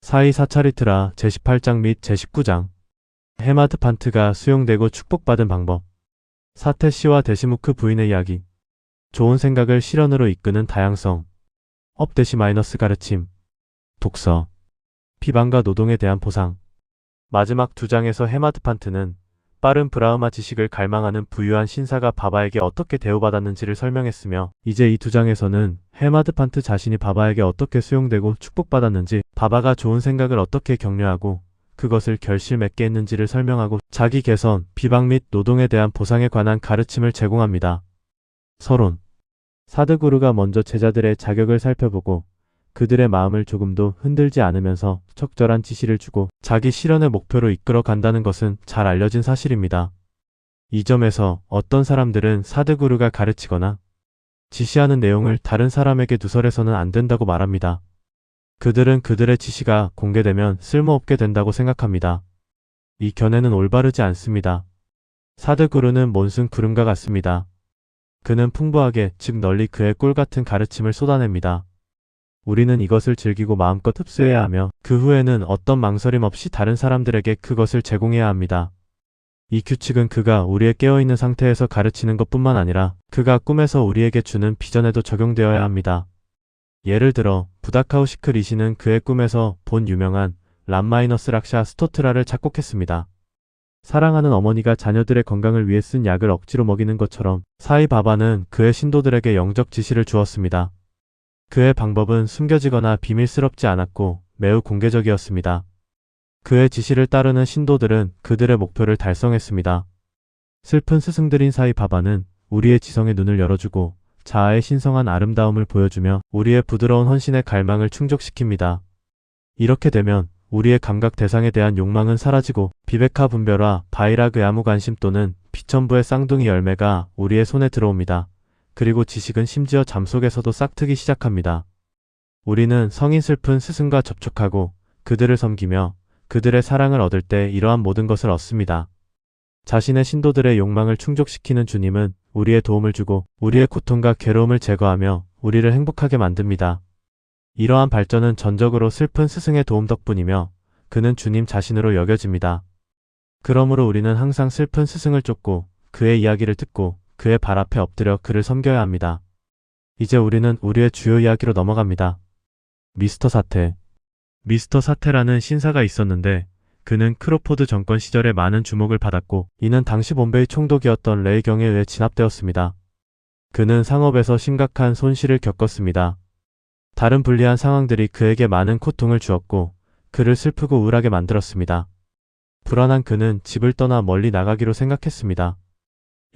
사이 사차리트라 제18장 및 제19장 헤마드판트가 수용되고 축복받은 방법. 사테 씨와 데시무크 부인의 이야기. 좋은 생각을 실현으로 이끄는 다양성. 업데시 마이너스 가르침. 독서. 비방과 노동에 대한 보상. 마지막 두 장에서 헤마드판트는 빠른 브라흐마 지식을 갈망하는 부유한 신사가 바바에게 어떻게 대우받았는지를 설명했으며, 이제 이 두 장에서는 헤마드판트 자신이 바바에게 어떻게 수용되고 축복받았는지, 바바가 좋은 생각을 어떻게 격려하고 그것을 결실 맺게 했는지를 설명하고 자기 개선, 비방 및 노동에 대한 보상에 관한 가르침을 제공합니다. 서론. 사드구루가 먼저 제자들의 자격을 살펴보고 그들의 마음을 조금도 흔들지 않으면서 적절한 지시를 주고 자기 실현의 목표로 이끌어 간다는 것은 잘 알려진 사실입니다. 이 점에서 어떤 사람들은 사드구루가 가르치거나 지시하는 내용을 다른 사람에게 누설해서는 안 된다고 말합니다. 그들은 그들의 지시가 공개되면 쓸모없게 된다고 생각합니다. 이 견해는 올바르지 않습니다. 사드구루는 몬순 구름과 같습니다. 그는 풍부하게, 즉 널리 그의 꿀 같은 가르침을 쏟아냅니다. 우리는 이것을 즐기고 마음껏 흡수해야 하며 그 후에는 어떤 망설임 없이 다른 사람들에게 그것을 제공해야 합니다. 이 규칙은 그가 우리의 깨어있는 상태에서 가르치는 것뿐만 아니라 그가 꿈에서 우리에게 주는 비전에도 적용되어야 합니다. 예를 들어 부다카우시크 리시는 그의 꿈에서 본 유명한 람마이너스 락샤 스토트라를 작곡했습니다. 사랑하는 어머니가 자녀들의 건강을 위해 쓴 약을 억지로 먹이는 것처럼 사이 바바는 그의 신도들에게 영적 지시를 주었습니다. 그의 방법은 숨겨지거나 비밀스럽지 않았고 매우 공개적이었습니다. 그의 지시를 따르는 신도들은 그들의 목표를 달성했습니다. 슬픈 스승들인 사이 바바는 우리의 지성의 눈을 열어주고 자아의 신성한 아름다움을 보여주며 우리의 부드러운 헌신의 갈망을 충족시킵니다. 이렇게 되면 우리의 감각 대상에 대한 욕망은 사라지고 비베카 분별화, 바이라그 야무 관심 또는 피천부의 쌍둥이 열매가 우리의 손에 들어옵니다. 그리고 지식은 심지어 잠속에서도 싹트기 시작합니다. 우리는 성인 슬픈 스승과 접촉하고 그들을 섬기며 그들의 사랑을 얻을 때 이러한 모든 것을 얻습니다. 자신의 신도들의 욕망을 충족시키는 주님은 우리의 도움을 주고 우리의 고통과 괴로움을 제거하며 우리를 행복하게 만듭니다. 이러한 발전은 전적으로 슬픈 스승의 도움 덕분이며 그는 주님 자신으로 여겨집니다. 그러므로 우리는 항상 슬픈 스승을 쫓고 그의 이야기를 듣고 그의 발 앞에 엎드려 그를 섬겨야 합니다. 이제 우리는 우리의 주요 이야기로 넘어갑니다. 미스터 사테. 미스터 사테라는 신사가 있었는데 그는 크로포드 정권 시절에 많은 주목을 받았고 이는 당시 bombay의 총독이었던 레이 경에 의해 진압되었습니다. 그는 상업에서 심각한 손실을 겪었습니다. 다른 불리한 상황들이 그에게 많은 고통을 주었고 그를 슬프고 우울하게 만들었습니다. 불안한 그는 집을 떠나 멀리 나가기로 생각했습니다.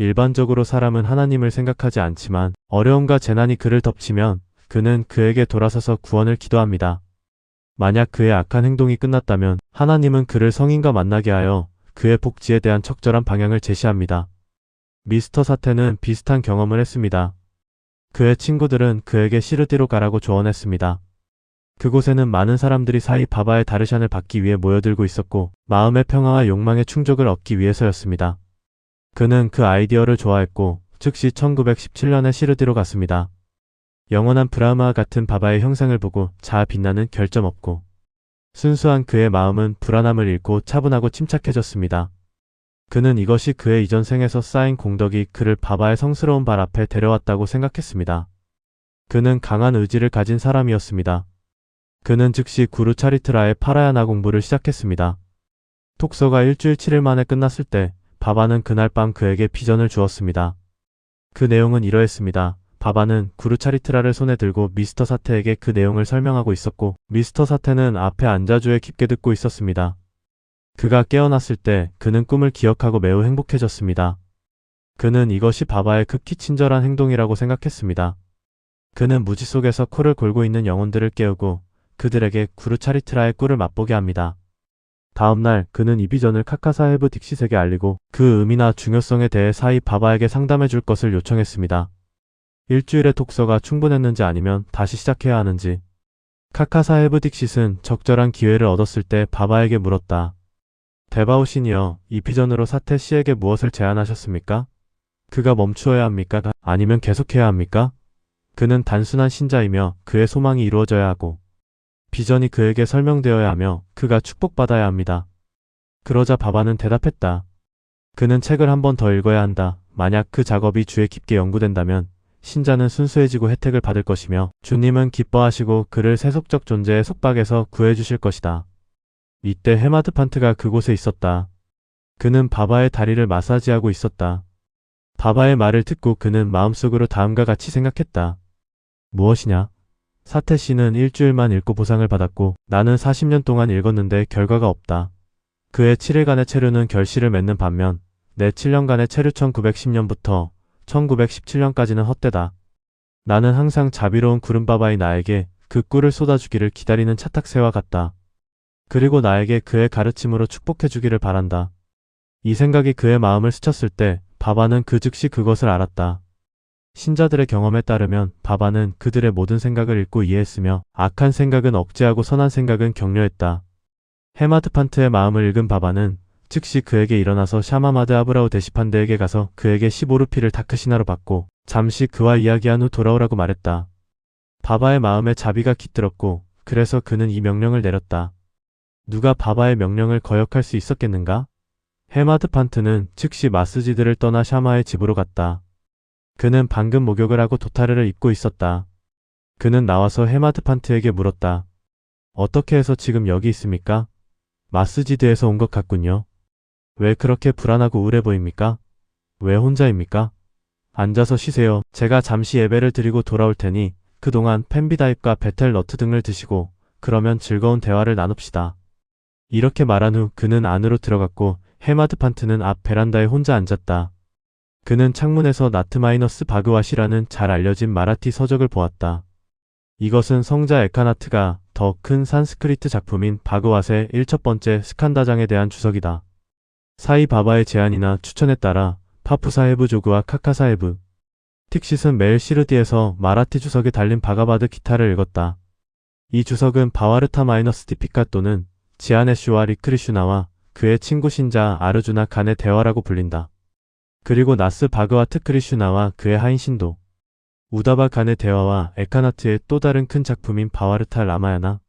일반적으로 사람은 하나님을 생각하지 않지만 어려움과 재난이 그를 덮치면 그는 그에게 돌아서서 구원을 기도합니다. 만약 그의 악한 행동이 끝났다면 하나님은 그를 성인과 만나게 하여 그의 복지에 대한 적절한 방향을 제시합니다. 미스터 사테는 비슷한 경험을 했습니다. 그의 친구들은 그에게 시르디로 가라고 조언했습니다. 그곳에는 많은 사람들이 사이 바바의 다르샨을 받기 위해 모여들고 있었고 마음의 평화와 욕망의 충족을 얻기 위해서였습니다. 그는 그 아이디어를 좋아했고 즉시 1917년에 시르디로 갔습니다. 영원한 브라흐마와 같은 바바의 형상을 보고 자아 빛나는 결점 없고 순수한 그의 마음은 불안함을 잃고 차분하고 침착해졌습니다. 그는 이것이 그의 이전 생에서 쌓인 공덕이 그를 바바의 성스러운 발 앞에 데려왔다고 생각했습니다. 그는 강한 의지를 가진 사람이었습니다. 그는 즉시 구루 차리트라의 파라야나 공부를 시작했습니다. 독서가 일주일 7일 만에 끝났을 때 바바는 그날 밤 그에게 비전을 주었습니다. 그 내용은 이러했습니다. 바바는 구루 차리트라를 손에 들고 미스터 사테에게 그 내용을 설명하고 있었고 미스터 사테는 앞에 앉아 주에 깊게 듣고 있었습니다. 그가 깨어났을 때 그는 꿈을 기억하고 매우 행복해졌습니다. 그는 이것이 바바의 극히 친절한 행동이라고 생각했습니다. 그는 무지 속에서 코를 골고 있는 영혼들을 깨우고 그들에게 구루 차리트라의 꿀을 맛보게 합니다. 다음날 그는 이 비전을 카카사헤브 딕싯에게 알리고 그 의미나 중요성에 대해 사이 바바에게 상담해 줄 것을 요청했습니다. 일주일의 독서가 충분했는지 아니면 다시 시작해야 하는지. 카카사헤브 딕싯은 적절한 기회를 얻었을 때 바바에게 물었다. 데바오시니어, 이 비전으로 사테 씨에게 무엇을 제안하셨습니까? 그가 멈추어야 합니까? 아니면 계속해야 합니까? 그는 단순한 신자이며 그의 소망이 이루어져야 하고 비전이 그에게 설명되어야 하며 그가 축복받아야 합니다. 그러자 바바는 대답했다. 그는 책을 한 번 더 읽어야 한다. 만약 그 작업이 주에 깊게 연구된다면 신자는 순수해지고 혜택을 받을 것이며 주님은 기뻐하시고 그를 세속적 존재의 속박에서 구해주실 것이다. 이때 헤마드판트가 그곳에 있었다. 그는 바바의 다리를 마사지하고 있었다. 바바의 말을 듣고 그는 마음속으로 다음과 같이 생각했다. 무엇이냐? 사태 씨는 일주일만 읽고 보상을 받았고 나는 40년 동안 읽었는데 결과가 없다. 그의 7일간의 체류는 결실을 맺는 반면 내 7년간의 체류 1910년부터 1917년까지는 헛되다. 나는 항상 자비로운 구름바바의 나에게 그 꿀을 쏟아주기를 기다리는 차탁새와 같다. 그리고 나에게 그의 가르침으로 축복해주기를 바란다. 이 생각이 그의 마음을 스쳤을 때 바바는 그 즉시 그것을 알았다. 신자들의 경험에 따르면 바바는 그들의 모든 생각을 읽고 이해했으며 악한 생각은 억제하고 선한 생각은 격려했다. 헤마드판트의 마음을 읽은 바바는 즉시 그에게 일어나서 샤마마드 아브라우 데시판데에게 가서 그에게 15루피를 다크시나로 받고 잠시 그와 이야기한 후 돌아오라고 말했다. 바바의 마음에 자비가 깃들었고 그래서 그는 이 명령을 내렸다. 누가 바바의 명령을 거역할 수 있었겠는가? 헤마드판트는 즉시 마스지드를 떠나 샤마의 집으로 갔다. 그는 방금 목욕을 하고 도타르를 입고 있었다. 그는 나와서 헤마드판트에게 물었다. 어떻게 해서 지금 여기 있습니까? 마스지드에서 온 것 같군요. 왜 그렇게 불안하고 우울해 보입니까? 왜 혼자입니까? 앉아서 쉬세요. 제가 잠시 예배를 드리고 돌아올 테니 그동안 펜비다잎과 베텔 너트 등을 드시고 그러면 즐거운 대화를 나눕시다. 이렇게 말한 후 그는 안으로 들어갔고 헤마드판트는 앞 베란다에 혼자 앉았다. 그는 창문에서 나트마이너스 바그와시라는 잘 알려진 마라티 서적을 보았다. 이것은 성자 에카나트가 더 큰 산스크리트 작품인 바그왓의 1첫 스칸다장에 대한 주석이다. 사이 바바의 제안이나 추천에 따라 파푸사헤브 조그와 카카사헤브 틱싯은 매일 시르디에서 마라티 주석에 달린 바가바드 기타를 읽었다. 이 주석은 바와르타 마이너스 티피카 또는 지아네슈와 리크리슈나와 그의 친구 신자 아르주나 간의 대화라고 불린다. 그리고 나스 바그와트 크리슈나와 그의 하인 신도 우다바 간의 대화와 에카나트의 또 다른 큰 작품인 바와르타 라마야나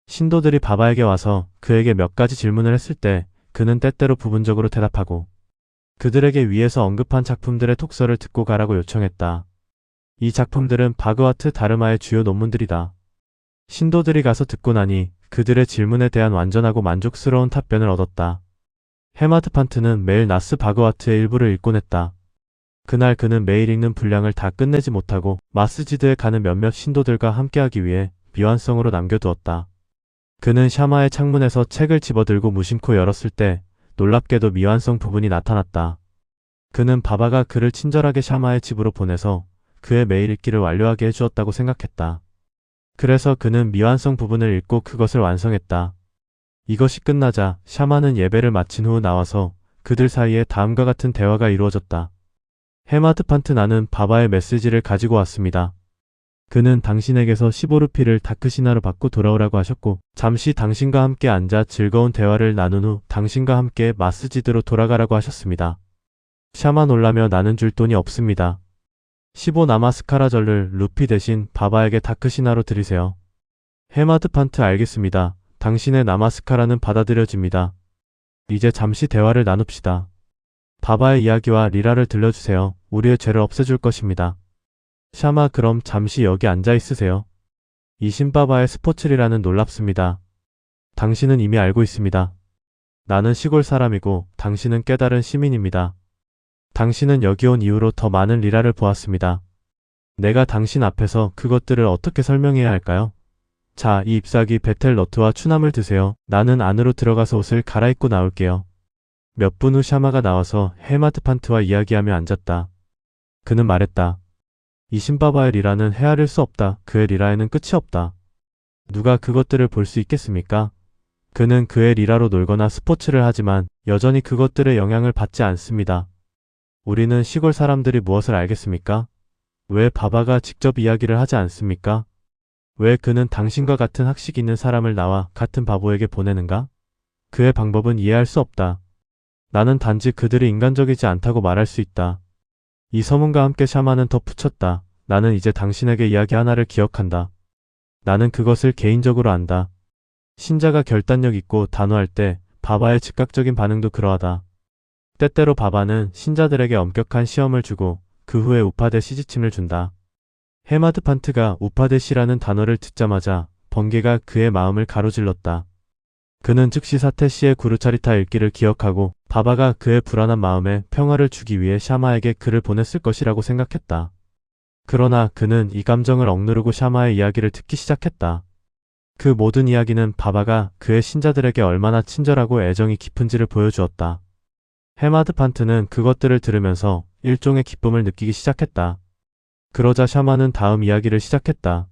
신도들이 바바에게 와서 그에게 몇 가지 질문을 했을 때 그는 때때로 부분적으로 대답하고 그들에게 위에서 언급한 작품들의 톡서를 듣고 가라고 요청했다. 이 작품들은 바그와트 다르마의 주요 논문들이다. 신도들이 가서 듣고 나니 그들의 질문에 대한 완전하고 만족스러운 답변을 얻었다. 헤마드판트는 매일 나스 바그와트의 일부를 읽곤 했다. 그날 그는 매일 읽는 분량을 다 끝내지 못하고 마스지드에 가는 몇몇 신도들과 함께하기 위해 미완성으로 남겨두었다. 그는 샤마의 창문에서 책을 집어들고 무심코 열었을 때 놀랍게도 미완성 부분이 나타났다. 그는 바바가 그를 친절하게 샤마의 집으로 보내서 그의 매일 읽기를 완료하게 해주었다고 생각했다. 그래서 그는 미완성 부분을 읽고 그것을 완성했다. 이것이 끝나자 샤마는 예배를 마친 후 나와서 그들 사이에 다음과 같은 대화가 이루어졌다. 헤마드판트 나는 바바의 메시지를 가지고 왔습니다. 그는 당신에게서 15루피를 다크시나로 받고 돌아오라고 하셨고 잠시 당신과 함께 앉아 즐거운 대화를 나눈 후 당신과 함께 마스지드로 돌아가라고 하셨습니다. 샤마 놀라며 나는 줄 돈이 없습니다. 15나마스카라절을 루피 대신 바바에게 다크시나로 드리세요. 헤마드판트 알겠습니다. 당신의 나마스카라는 받아들여집니다. 이제 잠시 대화를 나눕시다. 바바의 이야기와 리라를 들려주세요. 우리의 죄를 없애줄 것입니다. 샤마 그럼 잠시 여기 앉아 있으세요. 이 신바바의 스포츠리라는 놀랍습니다. 당신은 이미 알고 있습니다. 나는 시골 사람이고 당신은 깨달은 시민입니다. 당신은 여기 온 이후로 더 많은 리라를 보았습니다. 내가 당신 앞에서 그것들을 어떻게 설명해야 할까요? 자, 이 잎사귀 베텔 너트와 추나물 드세요. 나는 안으로 들어가서 옷을 갈아입고 나올게요. 몇 분 후 샤마가 나와서 헤마드판트와 이야기하며 앉았다. 그는 말했다. 이 신바바의 리라는 헤아릴 수 없다. 그의 리라에는 끝이 없다. 누가 그것들을 볼 수 있겠습니까? 그는 그의 리라로 놀거나 스포츠를 하지만 여전히 그것들의 영향을 받지 않습니다. 우리는 시골 사람들이 무엇을 알겠습니까? 왜 바바가 직접 이야기를 하지 않습니까? 왜 그는 당신과 같은 학식 있는 사람을 나와 같은 바보에게 보내는가? 그의 방법은 이해할 수 없다. 나는 단지 그들이 인간적이지 않다고 말할 수 있다. 이 서문과 함께 샤마는 더 붙였다. 나는 이제 당신에게 이야기 하나를 기억한다. 나는 그것을 개인적으로 안다. 신자가 결단력 있고 단호할 때 바바의 즉각적인 반응도 그러하다. 때때로 바바는 신자들에게 엄격한 시험을 주고 그 후에 우파데 시지침을 준다. 헤마드 판트가 우파데시라는 단어를 듣자마자 번개가 그의 마음을 가로질렀다. 그는 즉시 사테 씨의 구르차리타 읽기를 기억하고 바바가 그의 불안한 마음에 평화를 주기 위해 샤마에게 글을 보냈을 것이라고 생각했다. 그러나 그는 이 감정을 억누르고 샤마의 이야기를 듣기 시작했다. 그 모든 이야기는 바바가 그의 신자들에게 얼마나 친절하고 애정이 깊은지를 보여주었다. 헤마드 판트는 그것들을 들으면서 일종의 기쁨을 느끼기 시작했다. 그러자 샤마는 다음 이야기를 시작했다.